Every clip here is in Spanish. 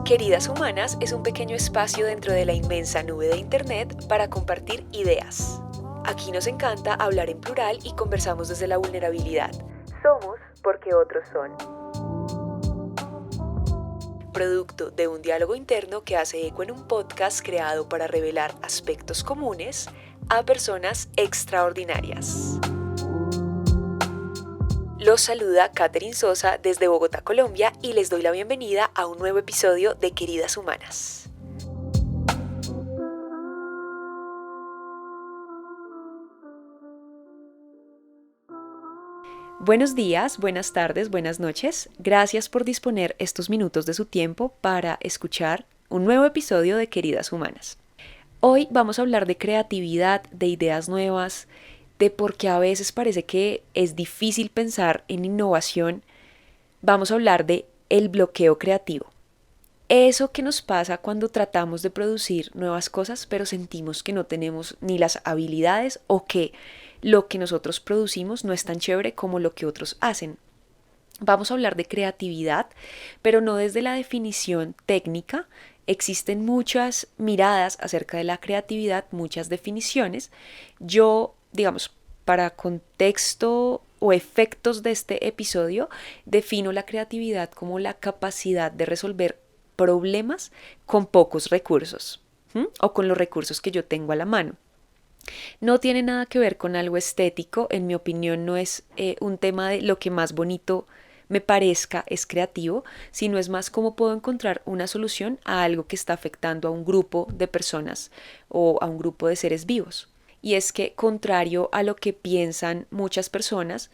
Queridas Humanas es un pequeño espacio dentro de la inmensa nube de Internet para compartir ideas. Aquí nos encanta hablar en plural y conversamos desde la vulnerabilidad. Somos porque otros son. Producto de un diálogo interno que hace eco en un podcast creado para revelar aspectos comunes a personas extraordinarias. Los saluda Catherine Sosa desde Bogotá, Colombia, y les doy la bienvenida a un nuevo episodio de Queridas Humanas. Buenos días, buenas tardes, buenas noches. Gracias por disponer estos minutos de su tiempo para escuchar un nuevo episodio de Queridas Humanas. Hoy vamos a hablar de creatividad, de ideas nuevas, de por qué a veces parece que es difícil pensar en innovación. Vamos a hablar de el bloqueo creativo. Eso que nos pasa cuando tratamos de producir nuevas cosas, pero sentimos que no tenemos ni las habilidades o que lo que nosotros producimos no es tan chévere como lo que otros hacen. Vamos a hablar de creatividad, pero no desde la definición técnica. Existen muchas miradas acerca de la creatividad, muchas definiciones. Yo, para contexto o efectos de este episodio, defino la creatividad como la capacidad de resolver problemas con pocos recursos, o con los recursos que yo tengo a la mano. No tiene nada que ver con algo estético, en mi opinión no es un tema de lo que más bonito me parezca es creativo, sino es más cómo puedo encontrar una solución a algo que está afectando a un grupo de personas o a un grupo de seres vivos. Y es que, contrario a lo que piensan muchas personas,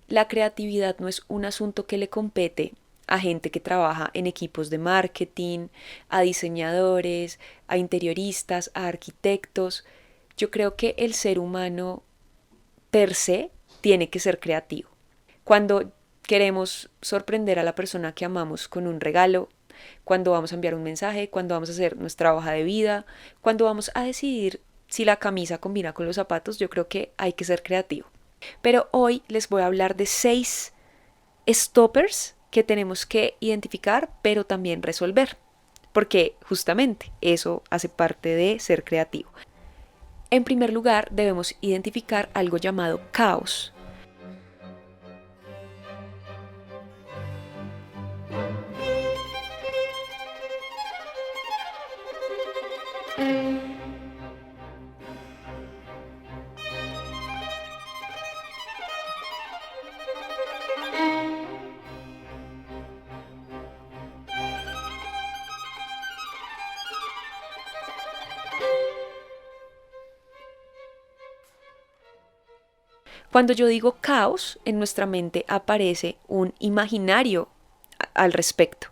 la creatividad no es un asunto que le compete a gente que trabaja en equipos de marketing, a diseñadores, a interioristas, a arquitectos. Yo creo que el ser humano per se tiene que ser creativo. Cuando queremos sorprender a la persona que amamos con un regalo, cuando vamos a enviar un mensaje, cuando vamos a hacer nuestra hoja de vida, cuando vamos a decidir si la camisa combina con los zapatos, yo creo que hay que ser creativo. Pero hoy les voy a hablar de 6 stoppers que tenemos que identificar, pero también resolver, porque justamente eso hace parte de ser creativo. En primer lugar, debemos identificar algo llamado caos. Cuando yo digo caos, en nuestra mente aparece un imaginario al respecto.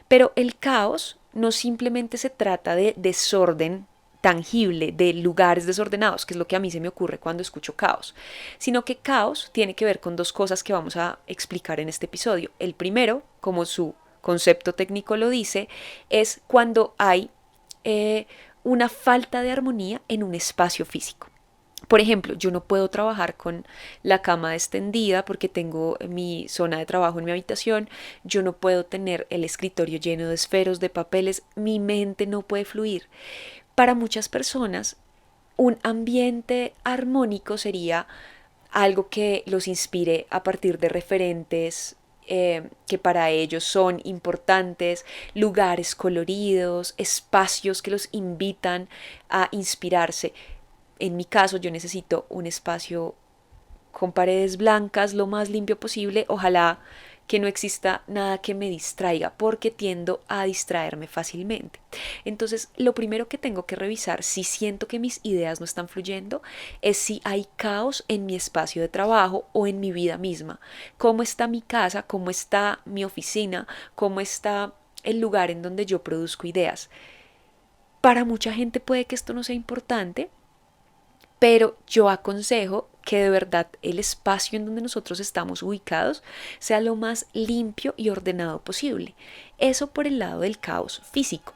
Pero el caos no simplemente se trata de desorden tangible, de lugares desordenados, que es lo que a mí se me ocurre cuando escucho caos, sino que caos tiene que ver con 2 cosas que vamos a explicar en este episodio. El primero, como su concepto técnico lo dice, es cuando hay una falta de armonía en un espacio físico. Por ejemplo, yo no puedo trabajar con la cama extendida porque tengo mi zona de trabajo en mi habitación, yo no puedo tener el escritorio lleno de esferos, de papeles, mi mente no puede fluir. Para muchas personas, un ambiente armónico sería algo que los inspire a partir de referentes que para ellos son importantes, lugares coloridos, espacios que los invitan a inspirarse. En mi caso, yo necesito un espacio con paredes blancas, lo más limpio posible, ojalá que no exista nada que me distraiga, porque tiendo a distraerme fácilmente. Entonces, lo primero que tengo que revisar si siento que mis ideas no están fluyendo es si hay caos en mi espacio de trabajo o en mi vida misma. ¿Cómo está mi casa? ¿Cómo está mi oficina? ¿Cómo está el lugar en donde yo produzco ideas? Para mucha gente puede que esto no sea importante, pero yo aconsejo que de verdad el espacio en donde nosotros estamos ubicados sea lo más limpio y ordenado posible. Eso por el lado del caos físico.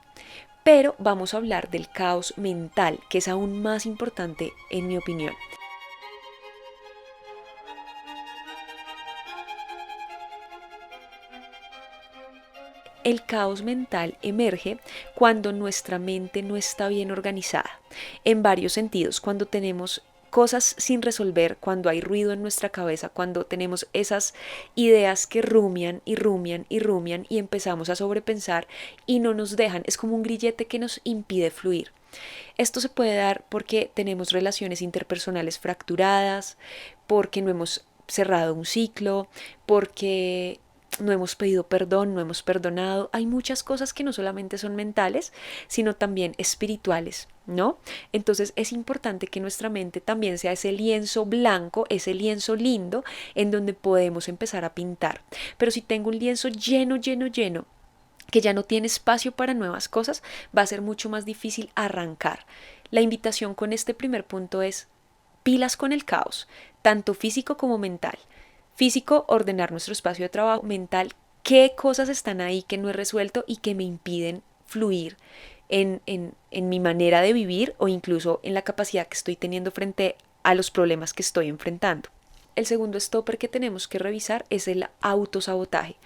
Pero vamos a hablar del caos mental, que es aún más importante en mi opinión. El caos mental emerge cuando nuestra mente no está bien organizada, en varios sentidos, cuando tenemos cosas sin resolver, cuando hay ruido en nuestra cabeza, cuando tenemos esas ideas que rumian y rumian y rumian y empezamos a sobrepensar y no nos dejan, es como un grillete que nos impide fluir. Esto se puede dar porque tenemos relaciones interpersonales fracturadas, porque no hemos cerrado un ciclo, porque no hemos pedido perdón, no hemos perdonado. Hay muchas cosas que no solamente son mentales, sino también espirituales, ¿no? Entonces es importante que nuestra mente también sea ese lienzo blanco, ese lienzo lindo, en donde podemos empezar a pintar. Pero si tengo un lienzo lleno, lleno, lleno, que ya no tiene espacio para nuevas cosas, va a ser mucho más difícil arrancar. La invitación con este primer punto es pilas con el caos, tanto físico como mental. Físico, ordenar nuestro espacio de trabajo. Mental, qué cosas están ahí que no he resuelto y que me impiden fluir en mi manera de vivir o incluso en la capacidad que estoy teniendo frente a los problemas que estoy enfrentando. El segundo stopper que tenemos que revisar es el autosabotaje.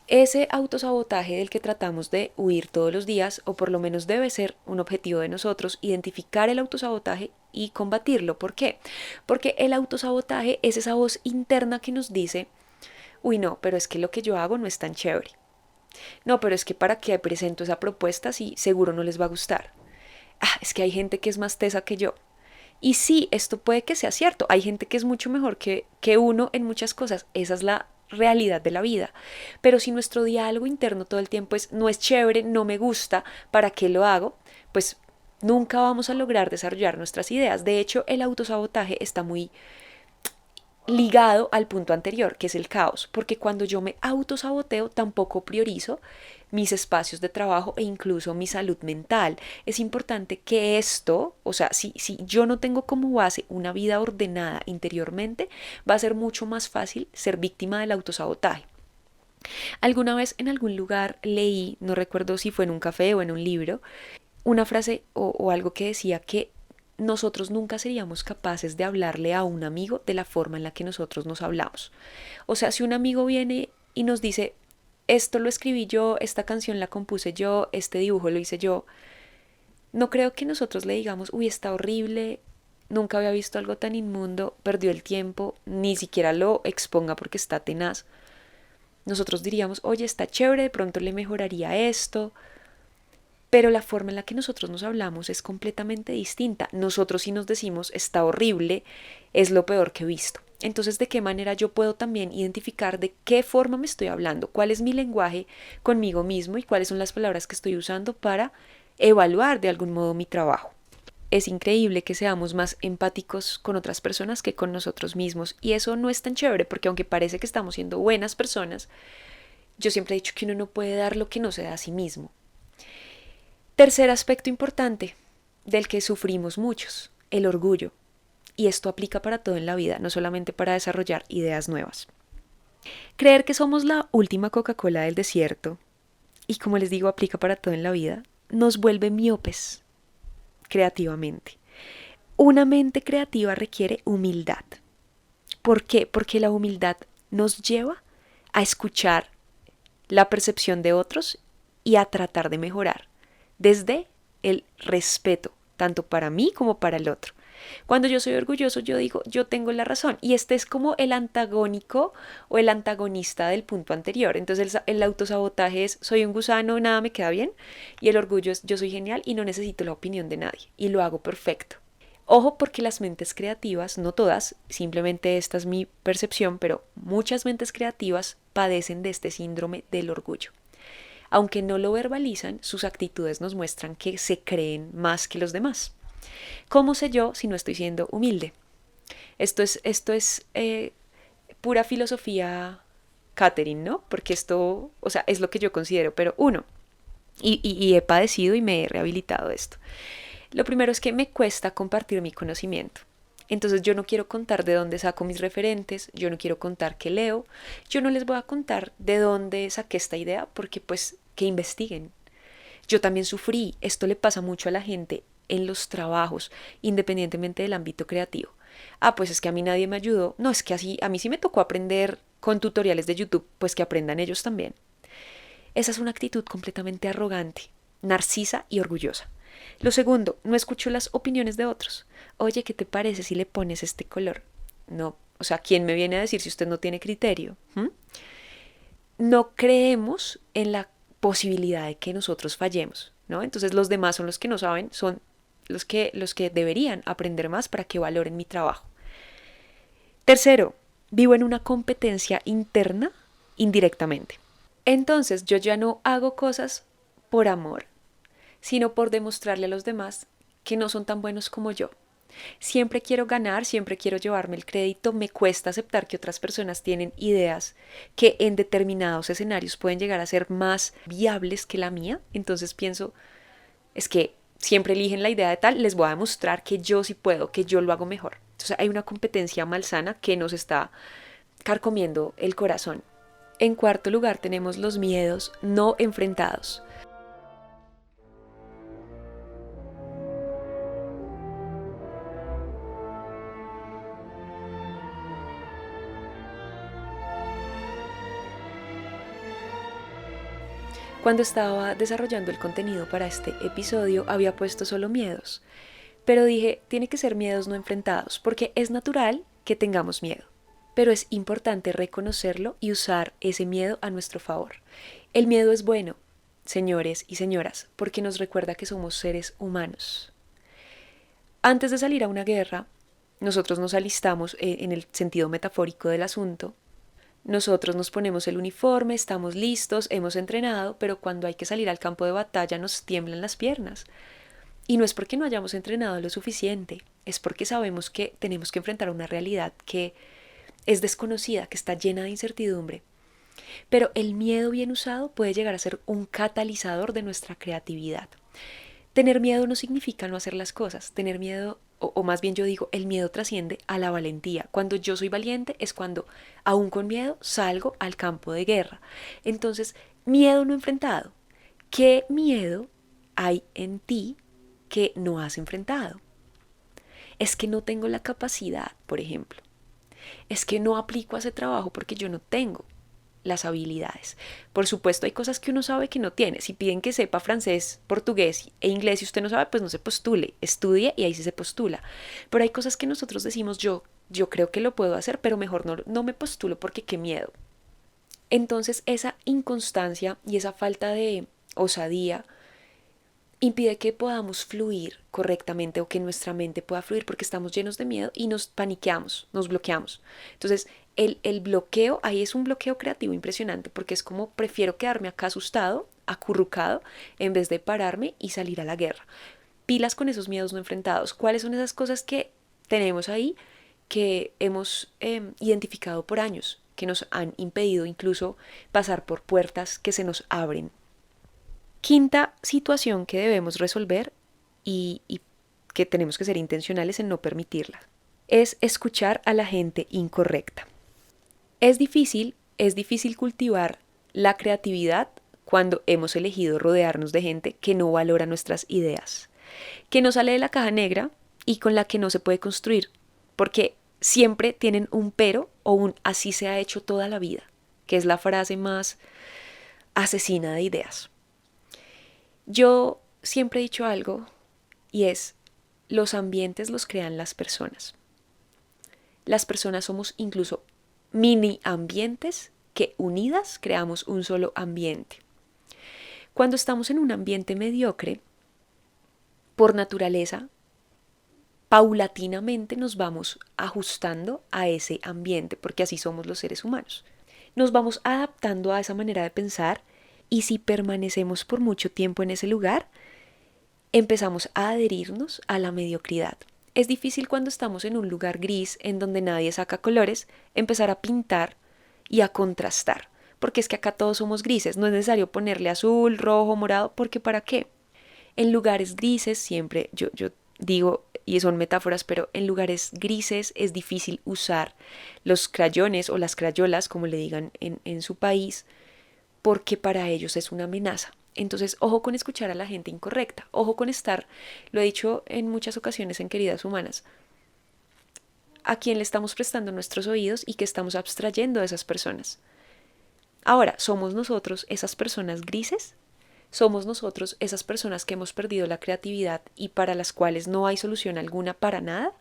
Ese autosabotaje del que tratamos de huir todos los días, o por lo menos debe ser un objetivo de nosotros, identificar el autosabotaje y combatirlo. ¿Por qué? Porque el autosabotaje es esa voz interna que nos dice, uy no, pero es que lo que yo hago no es tan chévere. No, pero es que para qué presento esa propuesta si seguro no les va a gustar. Ah, es que hay gente que es más tesa que yo. Y sí, esto puede que sea cierto. Hay gente que es mucho mejor que uno en muchas cosas. Esa es la realidad de la vida. Pero si nuestro diálogo interno todo el tiempo es no es chévere, no me gusta, ¿para qué lo hago? Pues nunca vamos a lograr desarrollar nuestras ideas. De hecho, el autosabotaje está muy ligado al punto anterior, que es el caos, porque cuando yo me autosaboteo tampoco priorizo mis espacios de trabajo e incluso mi salud mental. Es importante que esto, o sea, si yo no tengo como base una vida ordenada interiormente, va a ser mucho más fácil ser víctima del autosabotaje. Alguna vez en algún lugar leí, no recuerdo si fue en un café o en un libro, una frase o algo que decía que nosotros nunca seríamos capaces de hablarle a un amigo de la forma en la que nosotros nos hablamos. O sea, si un amigo viene y nos dice, esto lo escribí yo, esta canción la compuse yo, este dibujo lo hice yo, no creo que nosotros le digamos, uy, está horrible, nunca había visto algo tan inmundo, perdió el tiempo, ni siquiera lo exponga porque está tenaz. Nosotros diríamos, oye, está chévere, de pronto le mejoraría esto, pero la forma en la que nosotros nos hablamos es completamente distinta. Nosotros si nos decimos está horrible, es lo peor que he visto. Entonces, ¿de qué manera yo puedo también identificar de qué forma me estoy hablando? ¿Cuál es mi lenguaje conmigo mismo y cuáles son las palabras que estoy usando para evaluar de algún modo mi trabajo? Es increíble que seamos más empáticos con otras personas que con nosotros mismos y eso no es tan chévere porque aunque parece que estamos siendo buenas personas, yo siempre he dicho que uno no puede dar lo que no se da a sí mismo. Tercer aspecto importante del que sufrimos muchos, el orgullo. Y esto aplica para todo en la vida, no solamente para desarrollar ideas nuevas. Creer que somos la última Coca-Cola del desierto, y como les digo, aplica para todo en la vida, nos vuelve miopes creativamente. Una mente creativa requiere humildad. ¿Por qué? Porque la humildad nos lleva a escuchar la percepción de otros y a tratar de mejorar desde el respeto, tanto para mí como para el otro. Cuando yo soy orgulloso, yo digo, yo tengo la razón. Y este es como el antagónico o el antagonista del punto anterior. Entonces el autosabotaje es, soy un gusano, nada me queda bien. Y el orgullo es, yo soy genial y no necesito la opinión de nadie. Y lo hago perfecto. Ojo porque las mentes creativas, no todas, simplemente esta es mi percepción, pero muchas mentes creativas padecen de este síndrome del orgullo. Aunque no lo verbalizan, sus actitudes nos muestran que se creen más que los demás. ¿Cómo sé yo si no estoy siendo humilde? Esto es pura filosofía Catherine, ¿no? Porque esto, o sea, es lo que yo considero, pero uno, y he padecido y me he rehabilitado de esto. Lo primero es que me cuesta compartir mi conocimiento. Entonces yo no quiero contar de dónde saco mis referentes, yo no quiero contar qué leo, yo no les voy a contar de dónde saqué esta idea porque pues que investiguen. Yo también sufrí, esto le pasa mucho a la gente en los trabajos, independientemente del ámbito creativo. Ah, pues es que a mí nadie me ayudó. No, es que así, a mí sí me tocó aprender con tutoriales de YouTube, pues que aprendan ellos también. Esa es una actitud completamente arrogante, narcisa y orgullosa. Lo segundo, no escucho las opiniones de otros. Oye, ¿qué te parece si le pones este color? No, o sea, ¿quién me viene a decir si usted no tiene criterio? No creemos en la posibilidad de que nosotros fallemos, ¿no? Entonces los demás son los que no saben, son los que deberían aprender más para que valoren mi trabajo. Tercero, vivo en una competencia interna indirectamente. Entonces yo ya no hago cosas por amor, sino por demostrarle a los demás que no son tan buenos como yo. Siempre quiero ganar, siempre quiero llevarme el crédito, me cuesta aceptar que otras personas tienen ideas que en determinados escenarios pueden llegar a ser más viables que la mía, entonces pienso, es que siempre eligen la idea de tal, les voy a demostrar que yo sí puedo, que yo lo hago mejor. Entonces hay una competencia malsana que nos está carcomiendo el corazón. En cuarto lugar tenemos los miedos no enfrentados. Cuando estaba desarrollando el contenido para este episodio había puesto solo miedos, pero dije, tiene que ser miedos no enfrentados, porque es natural que tengamos miedo, pero es importante reconocerlo y usar ese miedo a nuestro favor. El miedo es bueno, señores y señoras, porque nos recuerda que somos seres humanos. Antes de salir a una guerra, nosotros nos alistamos en el sentido metafórico del asunto. Nosotros nos ponemos el uniforme, estamos listos, hemos entrenado, pero cuando hay que salir al campo de batalla nos tiemblan las piernas. Y no es porque no hayamos entrenado lo suficiente, es porque sabemos que tenemos que enfrentar una realidad que es desconocida, que está llena de incertidumbre. Pero el miedo bien usado puede llegar a ser un catalizador de nuestra creatividad. Tener miedo no significa no hacer las cosas. Tener miedo, o más bien yo digo, el miedo trasciende a la valentía. Cuando yo soy valiente es cuando, aún con miedo, salgo al campo de guerra. Entonces, miedo no enfrentado. ¿Qué miedo hay en ti que no has enfrentado? Es que no tengo la capacidad, por ejemplo. Es que no aplico a ese trabajo porque yo no tengo las habilidades. Por supuesto, hay cosas que uno sabe que no tiene. Si piden que sepa francés, portugués e inglés y usted no sabe, pues no se postule, estudie y ahí sí se postula. Pero hay cosas que nosotros decimos, yo creo que lo puedo hacer, pero mejor no me postulo porque qué miedo. Entonces, esa inconstancia y esa falta de osadía impide que podamos fluir correctamente o que nuestra mente pueda fluir porque estamos llenos de miedo y nos paniqueamos, nos bloqueamos. Entonces, el bloqueo, ahí es un bloqueo creativo impresionante porque es como prefiero quedarme acá asustado, acurrucado, en vez de pararme y salir a la guerra. Pilas con esos miedos no enfrentados. ¿Cuáles son esas cosas que tenemos ahí que hemos identificado por años, que nos han impedido incluso pasar por puertas que se nos abren? Quinta situación que debemos resolver y que tenemos que ser intencionales en no permitirla es escuchar a la gente incorrecta. Es difícil cultivar la creatividad cuando hemos elegido rodearnos de gente que no valora nuestras ideas, que no sale de la caja negra y con la que no se puede construir, porque siempre tienen un pero o un así se ha hecho toda la vida, que es la frase más asesina de ideas. Yo siempre he dicho algo y es, los ambientes los crean las personas. Las personas somos incluso mini ambientes que unidas creamos un solo ambiente. Cuando estamos en un ambiente mediocre, por naturaleza, paulatinamente nos vamos ajustando a ese ambiente, porque así somos los seres humanos. Nos vamos adaptando a esa manera de pensar y si permanecemos por mucho tiempo en ese lugar, empezamos a adherirnos a la mediocridad. Es difícil cuando estamos en un lugar gris en donde nadie saca colores, empezar a pintar y a contrastar, porque es que acá todos somos grises, no es necesario ponerle azul, rojo, morado, porque ¿para qué? En lugares grises siempre, yo digo, y son metáforas, pero en lugares grises es difícil usar los crayones o las crayolas, como le digan en su país, porque para ellos es una amenaza. Entonces, ojo con escuchar a la gente incorrecta, ojo con estar, lo he dicho en muchas ocasiones en Queridas Humanas, a quién le estamos prestando nuestros oídos y que estamos abstrayendo de esas personas. Ahora, ¿somos nosotros esas personas grises? ¿Somos nosotros esas personas que hemos perdido la creatividad y para las cuales no hay solución alguna para nada?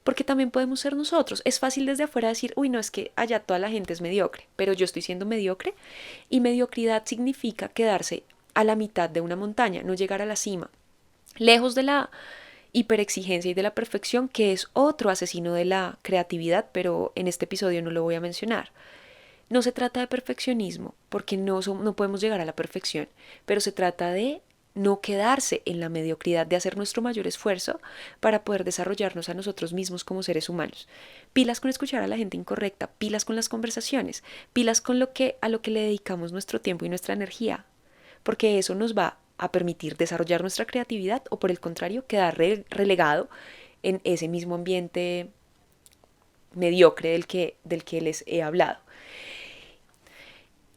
Porque también podemos ser nosotros. Es fácil desde afuera decir, uy, no, es que allá toda la gente es mediocre, pero yo estoy siendo mediocre, y mediocridad significa quedarse a la mitad de una montaña, no llegar a la cima, lejos de la hiperexigencia y de la perfección, que es otro asesino de la creatividad, pero en este episodio no lo voy a mencionar. No se trata de perfeccionismo, porque no podemos llegar a la perfección, pero se trata de no quedarse en la mediocridad, de hacer nuestro mayor esfuerzo para poder desarrollarnos a nosotros mismos como seres humanos. Pilas con escuchar a la gente incorrecta, pilas con las conversaciones, pilas con a lo que le dedicamos nuestro tiempo y nuestra energía, porque eso nos va a permitir desarrollar nuestra creatividad o por el contrario quedar relegado en ese mismo ambiente mediocre del que les he hablado.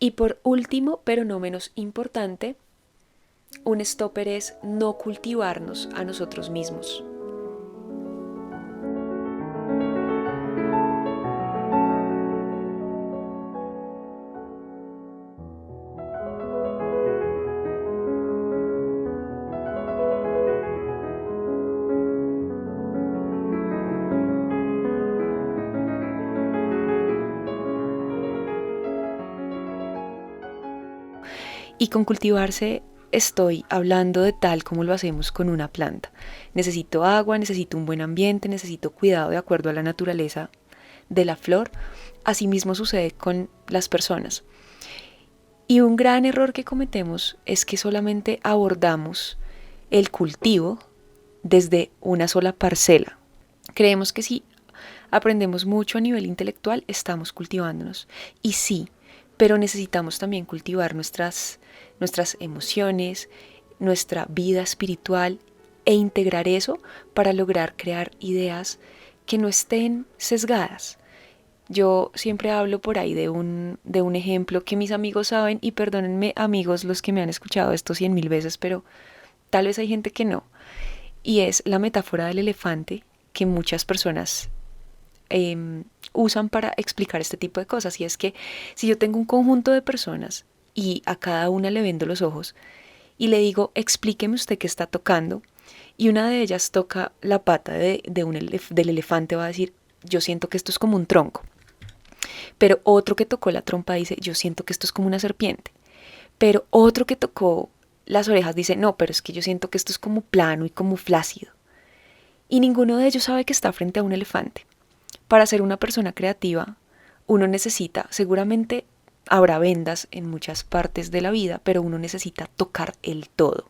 Y por último, pero no menos importante, un stopper es no cultivarnos a nosotros mismos. Y con cultivarse estoy hablando de tal como lo hacemos con una planta. Necesito agua, necesito un buen ambiente, necesito cuidado de acuerdo a la naturaleza de la flor. Asimismo sucede con las personas. Y un gran error que cometemos es que solamente abordamos el cultivo desde una sola parcela. Creemos que si aprendemos mucho a nivel intelectual, estamos cultivándonos. Y sí, pero necesitamos también cultivar nuestras emociones, nuestra vida espiritual e integrar eso para lograr crear ideas que no estén sesgadas. Yo siempre hablo por ahí de un ejemplo que mis amigos saben, y perdónenme amigos los que me han escuchado esto 100.000 veces, pero tal vez hay gente que no. Y es la metáfora del elefante que muchas personas usan para explicar este tipo de cosas. Y es que si yo tengo un conjunto de personas y a cada una le vendo los ojos y le digo, explíqueme usted qué está tocando, y una de ellas toca la pata del elefante, va a decir, yo siento que esto es como un tronco. Pero otro que tocó la trompa dice, yo siento que esto es como una serpiente. Pero otro que tocó las orejas dice, no, pero es que yo siento que esto es como plano y como flácido. Y ninguno de ellos sabe que está frente a un elefante. Para ser una persona creativa, uno necesita, seguramente habrá vendas en muchas partes de la vida, pero uno necesita tocar el todo.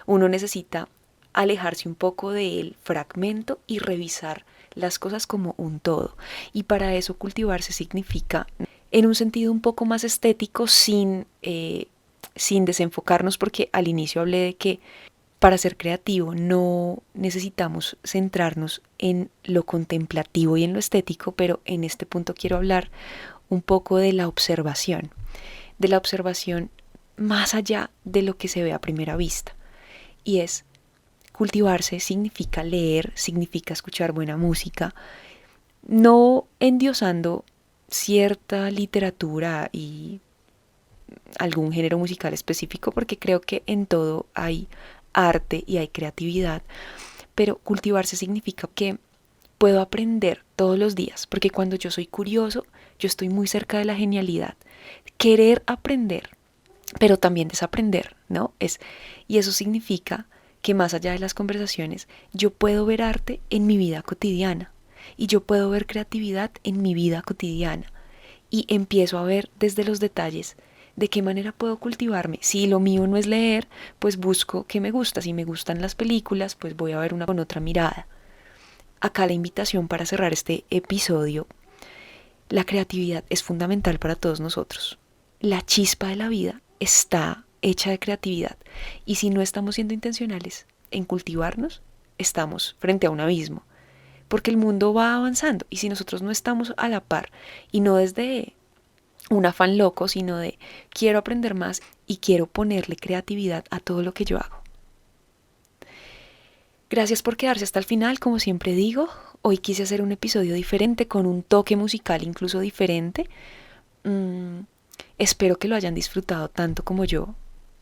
Uno necesita alejarse un poco del fragmento y revisar las cosas como un todo. Y para eso cultivarse significa, en un sentido un poco más estético, sin desenfocarnos, porque al inicio hablé de que para ser creativo no necesitamos centrarnos en lo contemplativo y en lo estético, pero en este punto quiero hablar un poco de la observación más allá de lo que se ve a primera vista. Y es, cultivarse significa leer, significa escuchar buena música, no endiosando cierta literatura y algún género musical específico, porque creo que en todo hay arte y hay creatividad, pero cultivarse significa que puedo aprender todos los días, porque cuando yo soy curioso, yo estoy muy cerca de la genialidad. Querer aprender, pero también desaprender, ¿no? Y eso significa que más allá de las conversaciones, yo puedo ver arte en mi vida cotidiana y yo puedo ver creatividad en mi vida cotidiana y empiezo a ver desde los detalles de qué manera puedo cultivarme. Si lo mío no es leer, pues busco qué me gusta. Si me gustan las películas, pues voy a ver una con otra mirada. Acá la invitación para cerrar este episodio: la creatividad es fundamental para todos nosotros. La chispa de la vida está hecha de creatividad, y si no estamos siendo intencionales en cultivarnos, estamos frente a un abismo, porque el mundo va avanzando, y si nosotros no estamos a la par, y no desde un afán loco, sino de quiero aprender más y quiero ponerle creatividad a todo lo que yo hago. Gracias por quedarse hasta el final, como siempre digo. Hoy quise hacer un episodio diferente, con un toque musical incluso diferente. Espero que lo hayan disfrutado tanto como yo,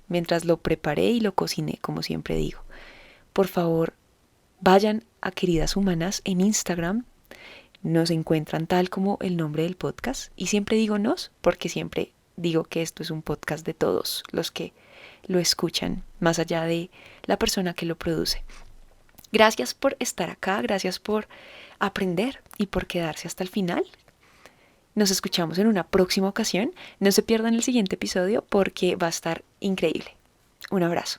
mientras lo preparé y lo cociné, como siempre digo. Por favor, vayan a Queridas Humanas en Instagram. Nos encuentran tal como el nombre del podcast. Y siempre digo nos, porque siempre digo que esto es un podcast de todos los que lo escuchan, más allá de la persona que lo produce. Gracias por estar acá, gracias por aprender y por quedarse hasta el final. Nos escuchamos en una próxima ocasión. No se pierdan el siguiente episodio porque va a estar increíble. Un abrazo.